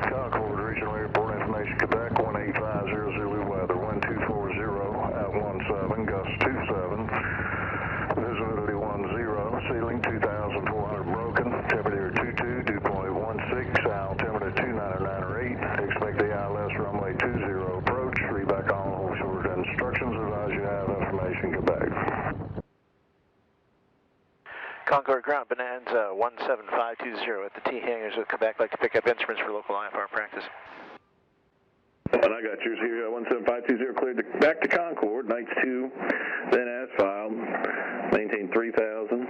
Concord, Regional Airport Information, Quebec, 1850 Zulu weather, wind 240 at 17, gust 27, visibility 10, ceiling 2,400 broken, temperature 22, dew point 16, altimeter 299.8, expect the ILS runway 20 approach, read back on hold short instructions, advise you have information, Quebec. Concord ground, Bonanza 17520 at the T hangars with Quebec. Like to pick up instruments for local IFR practice. And I got yours here, 17520 cleared back to Concord, nights 2, then as filed, maintain 3000,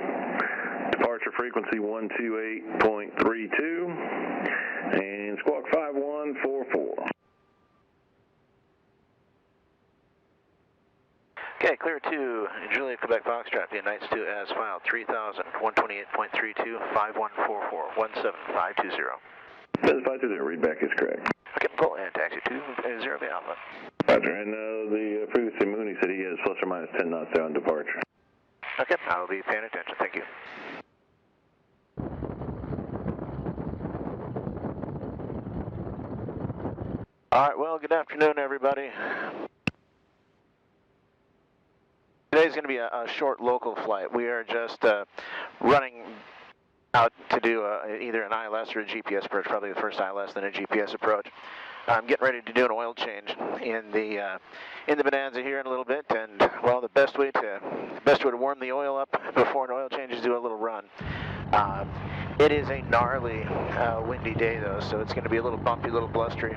departure frequency 128.32, and squawk 5144. Okay, clear to Juliet, Quebec, Foxtrot, via nights 2 as filed, 3000, 128.32, 5144, 17520. 520, read back is correct. Okay, pull and taxi 20 via Alpha. Roger, and the previous Mooney said he has plus or minus 10 knots there on departure. Okay, I'll be paying attention, thank you. Alright, well, good afternoon, everybody. Today's going to be a short local flight. We are just running out to do either an ILS or a GPS approach, probably the first ILS, then a GPS approach. I'm getting ready to do an oil change in the Bonanza here in a little bit, and well, the best way to warm the oil up before an oil change is do a little run. It is a gnarly, windy day though, so it's going to be a little bumpy, a little blustery.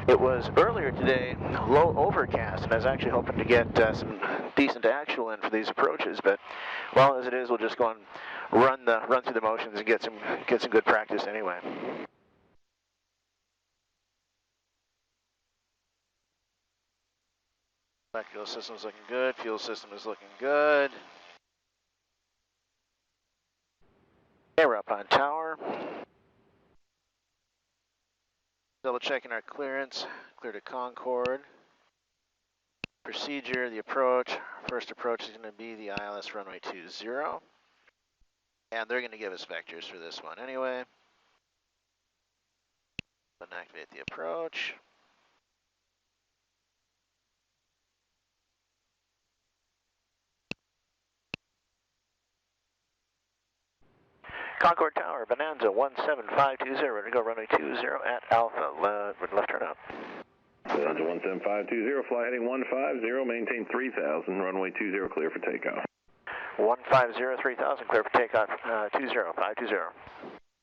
It was earlier today low overcast, and I was actually hoping to get some decent actual in for these approaches. But well, as it is, we'll just go and run through the motions and get some good practice anyway. Fuel system is looking good. Fuel system is looking good. Okay, we're up on tower. Double checking our clearance. Clear to Concord. Procedure, the approach. First approach is going to be the ILS runway 20. And they're going to give us vectors for this one anyway. Then activate the approach. Concord Tower, Bonanza 17520, ready to go runway 20 at Alpha, left turn up. Bonanza 17520, fly heading 150, maintain 3000, runway 20 clear for takeoff. 150, 3000, clear for takeoff, 20520.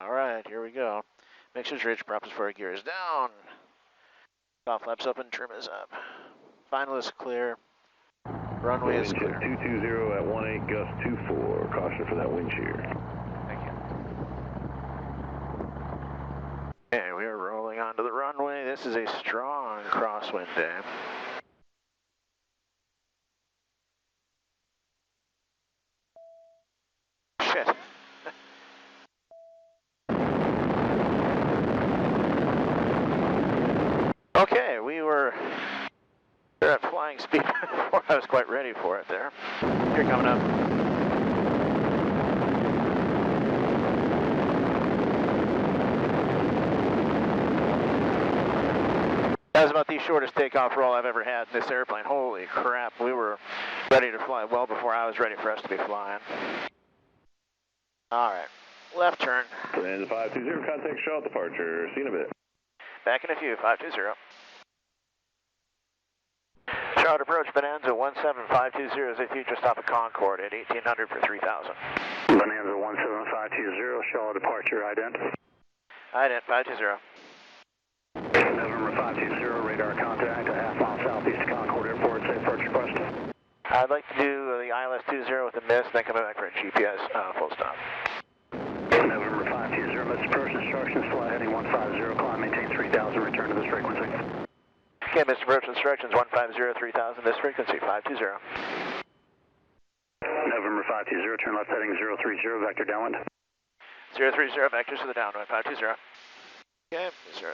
Alright, here we go. Mixer's rich, props for gears down. Top flaps open, trim is up. Finalist clear. Runway is clear. 220 at 18, gust 24, caution for that wind shear. Okay, we are rolling onto the runway. This is a strong crosswind day. Shit. Okay, we're at flying speed before I was quite ready for it there. You're coming up. That was about the shortest takeoff roll I've ever had in this airplane. Holy crap, we were ready to fly well before I was ready for us to be flying. Alright, left turn. Bonanza 520, contact Shaw departure. See you in a bit. Back in a few, 520. Charlotte approach, Bonanza 17520 is a future stop at Concord at 1800 for 3000. Bonanza 17520, Charlotte departure, ident. Ident, 520. November 520, radar contact, a half mile southeast of Concord Airport, safe approach request. I'd like to do the ILS 20 with a miss, then coming back for a GPS full stop. November 520, miss approach instructions, fly heading 150, climb, maintain 3000, return to this frequency. Okay, Mr. Approach instructions 150, 3000, this frequency 520. November 520, turn left heading 030, vector downwind. 030, vectors to the downwind, 520. Okay, 030.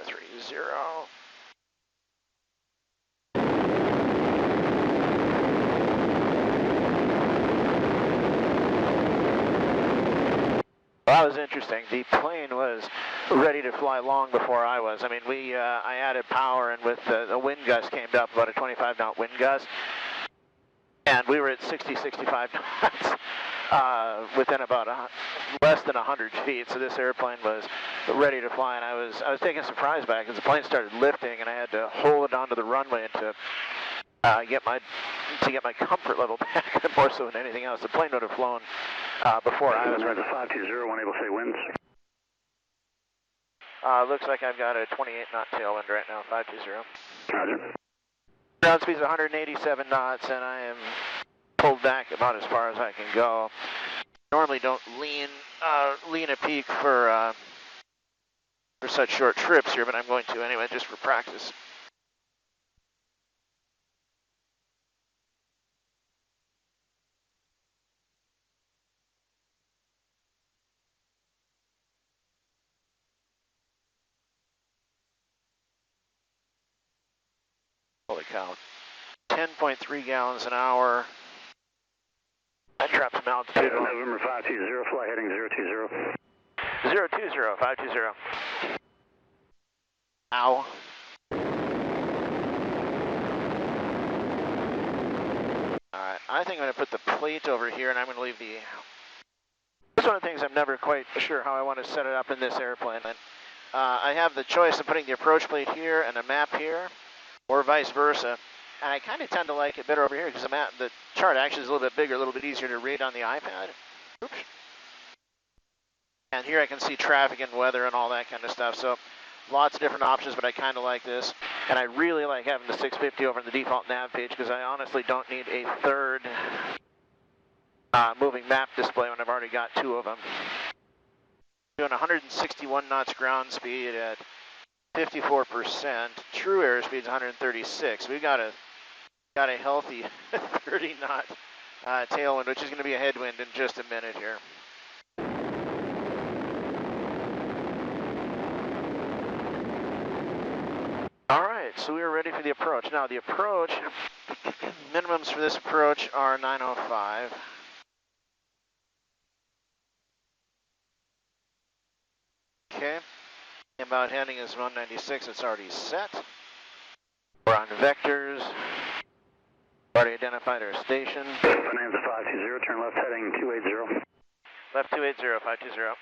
Well, that was interesting. The plane was ready to fly long before I was. I mean, I added power, and with the wind gust came up, about a 25-knot wind gust, and we were at 60, 65 knots within about less than 100 feet. So this airplane was ready to fly, and I was taken surprised by it because the plane started lifting, and I had to hold it onto the runway and to get my comfort level back more so than anything else. The plane would have flown before I was ready. 520, one able to say winds. Looks like I've got a 28-knot tailwind right now, 520. Roger. Ground speed's 187 knots, and I am pulled back about as far as I can go. Normally don't lean a peak for such short trips here, but I'm going to anyway, just for practice. Holy cow. 10.3 gallons an hour. That drops some altitude. November 520, fly heading 020. 020, 520. Ow. Alright, I think I'm going to put the plate over here, and I'm going to leave the... This is one of the things I'm never quite sure how I want to set it up in this airplane. I have the choice of putting the approach plate here and a map here, or vice versa. And I kind of tend to like it better over here because the chart actually is a little bit bigger, a little bit easier to read on the iPad. Oops. And here I can see traffic and weather and all that kind of stuff. So lots of different options, but I kind of like this. And I really like having the 650 over on the default nav page because I honestly don't need a third moving map display when I've already got two of them. Doing 161 knots ground speed at 54%. True airspeed is 136. We've got a healthy 30-knot tailwind, which is going to be a headwind in just a minute here. All right, so we are ready for the approach. Now the approach, minimums for this approach are 905. Okay, inbound heading is 196, it's already set. We're on vectors. Already identified our station. Bonanza 520, turn left heading 280. Left 280, 520.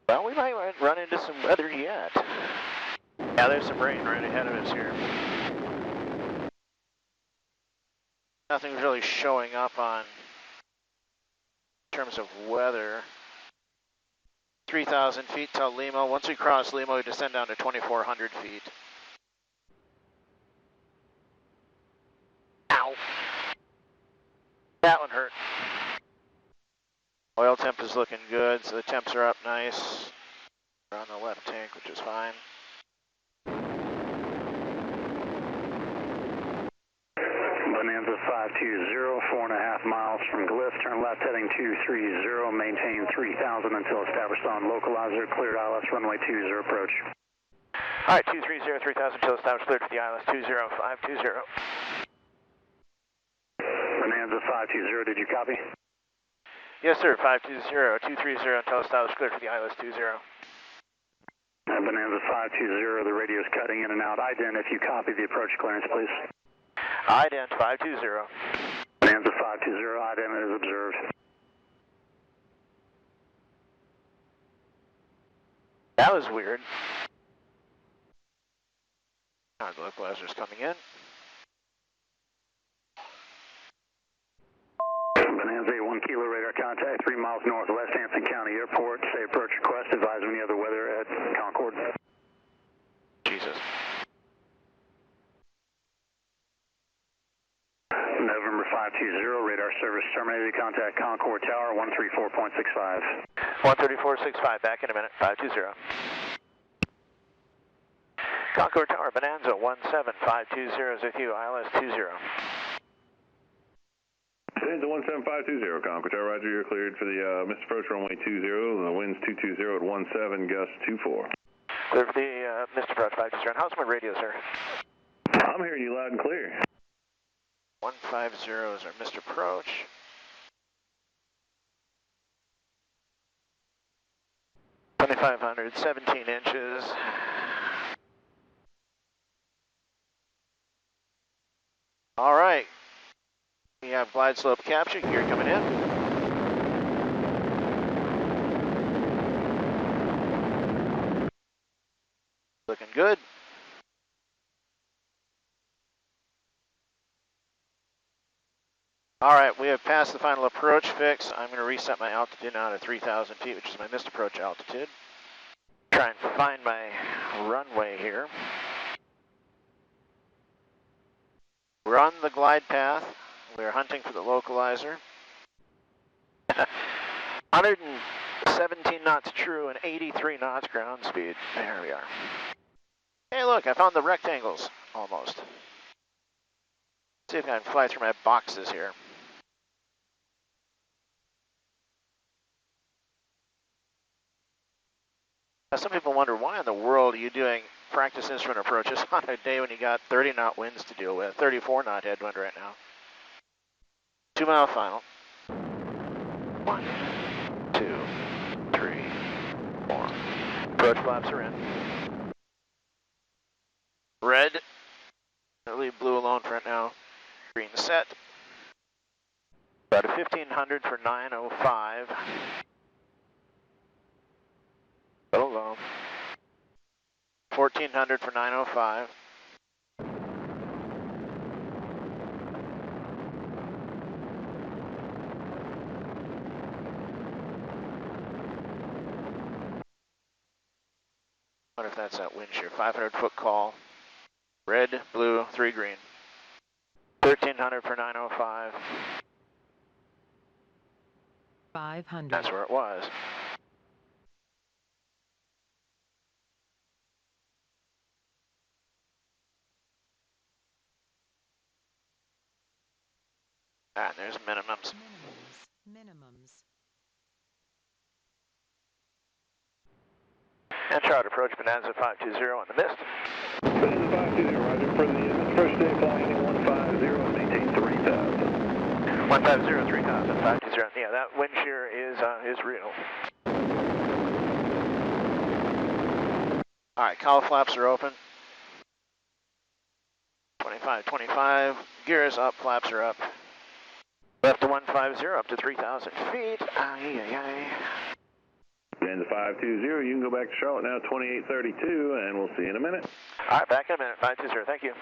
Well, we might run into some weather yet. Yeah, there's some rain right ahead of us here. Nothing's really showing up on in terms of weather. 3,000 feet till Lima. Once we cross Lima, we descend down to 2,400 feet. Ow! That one hurt. Oil temp is looking good, so the temps are up nice. We're on the left tank, which is fine. Bonanza 520, 4.5 miles from Glyph, turn left heading 230, maintain 3,000 until established on localizer, cleared ILS runway 20 approach. Alright, 230, 3,000 until established, cleared for the ILS 20, 520. Bonanza 520, did you copy? Yes sir, 520, 230 until established, cleared for the ILS 20. Bonanza 520, the radio's cutting in and out. Ident, if you copy the approach clearance, please. Ident 520. Bonanza 520, ident is observed. That was weird. Our localizer's coming in. Bonanza 1 kilo radar contact, 3 miles northwest Anson County Airport. Say approach request, advise of any other weather at Concord. Jesus. November 520, radar service terminated. Contact Concord Tower 134.65. 134.65, back in a minute, 520. Concord Tower, Bonanza 17520 is with you, ILS 20. Bonanza 17520, Concord Tower, roger, you're cleared for the missed approach runway 20, the wind's 220 at 17, gust 24. Clear for the missed approach 520, how's my radio, sir? I'm hearing you loud and clear. 150 is our missed approach. $2,500, 17 inches. All right. We have glide slope capture gear coming in. Looking good. All right, we have passed the final approach fix. I'm going to reset my altitude now to 3,000 feet, which is my missed approach altitude. Try and find my runway here. We're on the glide path. We're hunting for the localizer. 117 knots true and 83 knots ground speed. There we are. Hey, look, I found the rectangles almost. See if I can fly through my boxes here. Now, some people wonder, why in the world are you doing practice instrument approaches on a day when you got 30 knot winds to deal with, 34 knot headwind right now. 2 mile final. 1, 2, 3, 4. Approach flaps are in. Red. I'll leave blue alone for right now. Green set. About a 1500 for 905. Little low. 1400 for 905. Wonder if that's that wind shear. 500 foot call. Red, blue, 3 green. 1300 for 905. 500. That's where it was. And there's minimums. Minimums. And chart approach Bonanza 520 on the mist. Bonanza 520, roger. For the first day flying in 150, maintain 3,000. 150, 3,000, 520. Yeah, that wind shear is real. All right, cowl flaps are open. 25, 25. Gear is up, flaps are up. Left to 150, up to 3,000 feet. Bonanza 520, you can go back to Charlotte now, 2832, and we'll see you in a minute. All right, back in a minute, 520, thank you.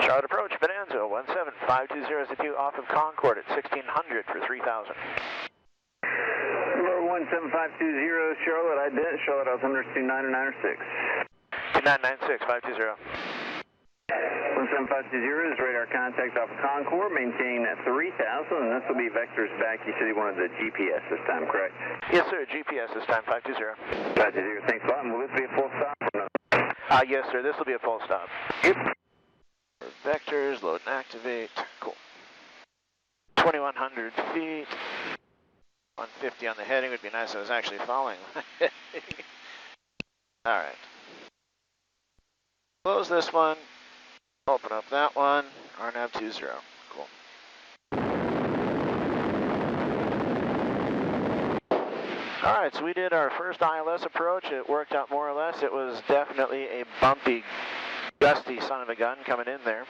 Charlotte approach, Bonanza, 17520 is the two off of Concord at 1600 for 3,000. Number 17520, Charlotte, ident, Charlotte, altimeter 2996. 2996, 520. 17520 is radar contact off of Concord, maintain at 3,000, and this will be vectors back. You said you wanted the GPS this time, correct? Yes, sir, GPS this time, 520. 520, thanks a lot. And will this be a full stop or no? Yes, sir, this will be a full stop. Yep. Vectors, load and activate, cool. 2,100 feet. 150 on the heading would be nice if I was actually falling. All right. Close this one. Open up that one. RNAV 20. Cool. All right, so we did our first ILS approach. It worked out more or less. It was definitely a bumpy, gusty son of a gun coming in there.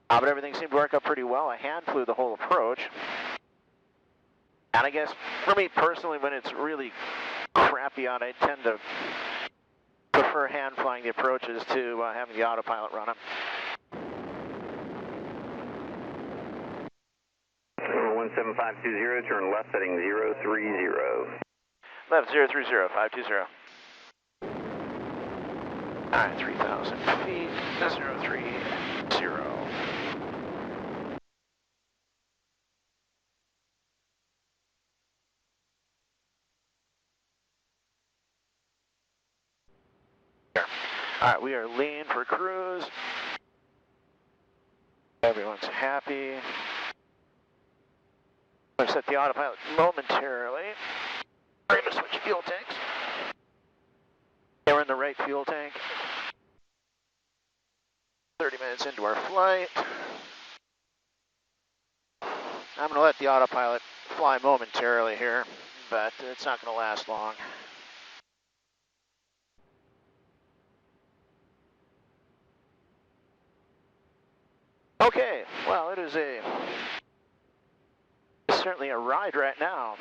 But everything seemed to work out pretty well. I hand flew the whole approach. And I guess for me personally, when it's really crappy out, I tend to prefer hand flying the approaches to having the autopilot run them. Number 17520, turn left heading 030. Left 030, 520. All right, 3,000 feet, 030. All right, we are lean for cruise. Everyone's happy. I'm going to set the autopilot momentarily. We're going to switch fuel tanks. Okay, we're in the right fuel tank. 30 minutes into our flight. I'm going to let the autopilot fly momentarily here, but it's not going to last long. Okay, well, it is certainly a ride right now.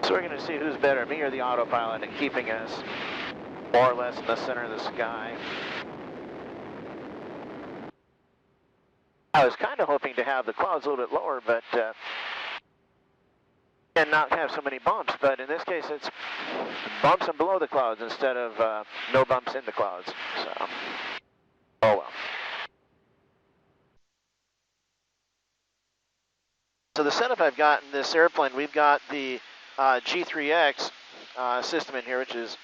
So we're going to see who's better, me or the autopilot, at keeping us more or less in the center of the sky. I was kind of hoping to have the clouds a little bit lower, but and not have so many bumps, but in this case it's bumps and below the clouds instead of no bumps in the clouds, so oh well. So the setup I've got in this airplane, we've got the G3X system in here, which is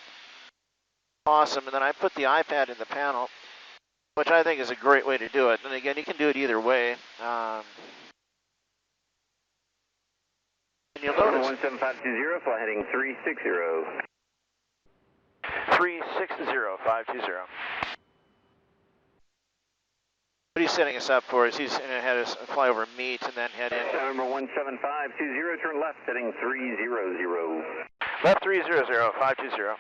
awesome, and then I put the iPad in the panel, which I think is a great way to do it. And again, you can do it either way. And you'll notice 17520, fly heading 360. 360-520. What he's setting us up for is he's going to have us fly over meet and then head in. Number 17520, turn left heading 300. Left 300-520.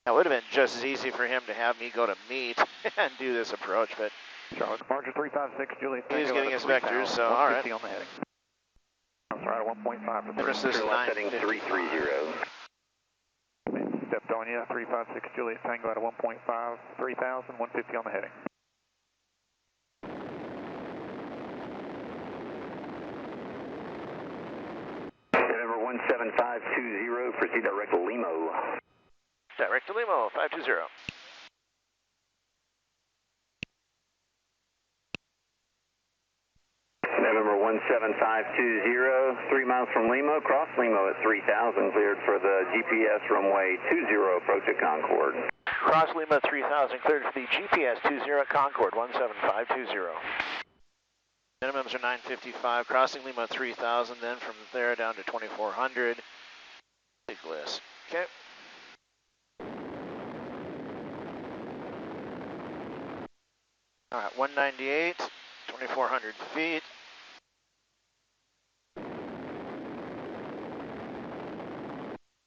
Now, it would have been just as easy for him to have me go to meet and do this approach, but Charlotte departure 356, Juliet. he's getting us vectors, so all right. On the heading. I'm sorry, 1.5 for This is turn left heading 330. Stepped on you, 356 Juliet Tango at 1.5, 3000, 150 on the heading. Number 17520, proceed direct to Limo. Direct to Limo, 520. November 17520, 3 miles from Limo, cross Limo at 3000, cleared for the GPS runway 20, approach at Concord. Cross Lima 3000, cleared for the GPS 20 at Concord, 17520. Minimums are 955, crossing Lima 3000, then from there down to 2400. Big list. Okay. All right, 198, 2400 feet.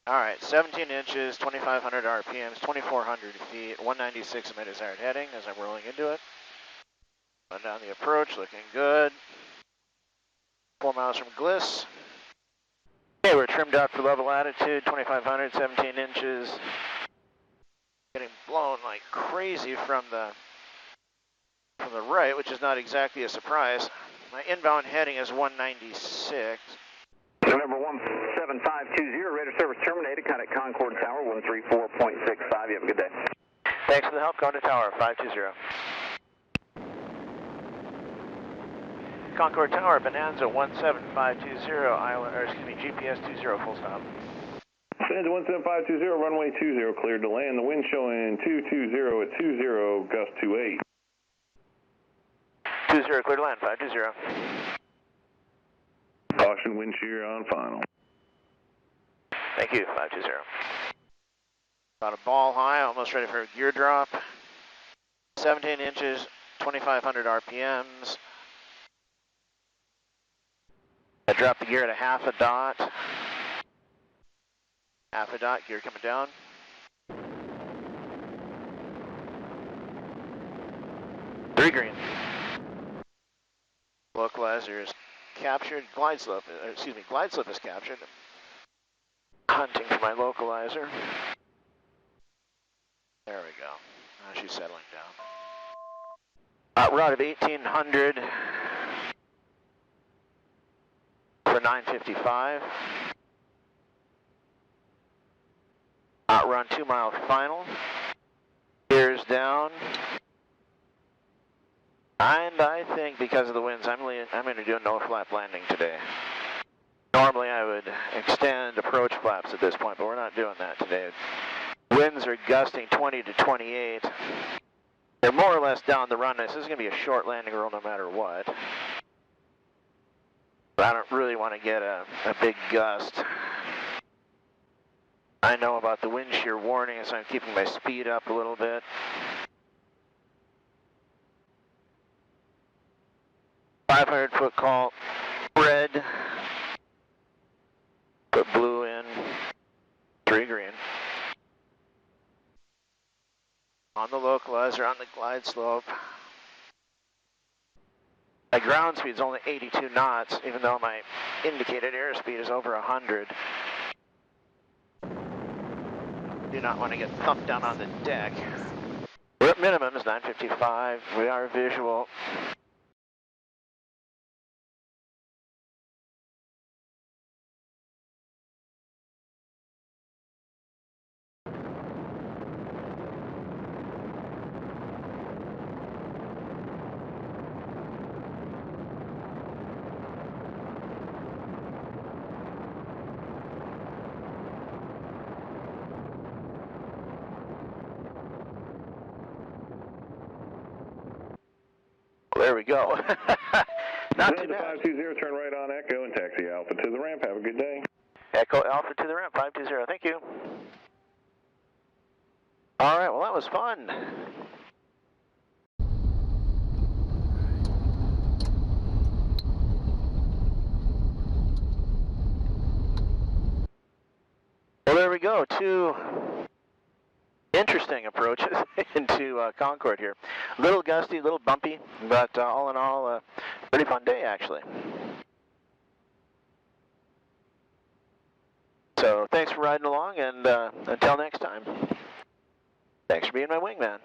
All right, 17 inches, 2,500 RPMs, 2,400 feet, 196 my desired heading as I'm rolling into it. Run down the approach, looking good. 4 miles from Gliss. Okay, we're trimmed out for level altitude, 2,500, 17 inches. Getting blown like crazy from the right, which is not exactly a surprise. My inbound heading is 196. Number 17520, radar service terminated, contact Concord Tower 134.65. You have a good day. Thanks for the help, going to Tower 520. Concord Tower, Bonanza 17520, island, or excuse me, GPS 20, full stop. Bonanza 17520, runway 20, cleared to land. The wind showing 220 at 20, gust 28. 20, clear to land, 520. Caution, wind shear on final. Thank you, 520. About a ball high, almost ready for a gear drop. 17 inches, 2,500 RPMs. I dropped the gear at a half a dot. Half a dot, gear coming down. Three green. Localizer is captured. Glide slope is captured. Hunting for my localizer. There we go. Now she's settling down. We're out of 1800 for 955. Outrun 2 mile final. Gears down. And I think because of the winds, I'm going to do a no-flap landing today. Normally I would extend approach flaps at this point, but we're not doing that today. Winds are gusting 20 to 28. They're more or less down the runway. This is going to be a short landing roll no matter what. But I don't really want to get a big gust. I know about the wind shear warning, so I'm keeping my speed up a little bit. .500-foot call, red. Put blue in, 3 green. On the localizer, on the glide slope. My ground speed is only 82 knots, even though my indicated airspeed is over 100. Do not want to get thumped down on the deck. We're at minimums, 955. We are visual. There we go. Not too bad. 520, turn right on Echo and taxi Alpha to the ramp. Have a good day. Echo Alpha to the ramp, 520. Thank you. All right, well, that was fun. Well, there we go. 2 interesting approaches into Concord here. A little gusty, a little bumpy, but all in all, a pretty fun day, actually. So thanks for riding along, and until next time, thanks for being my wingman.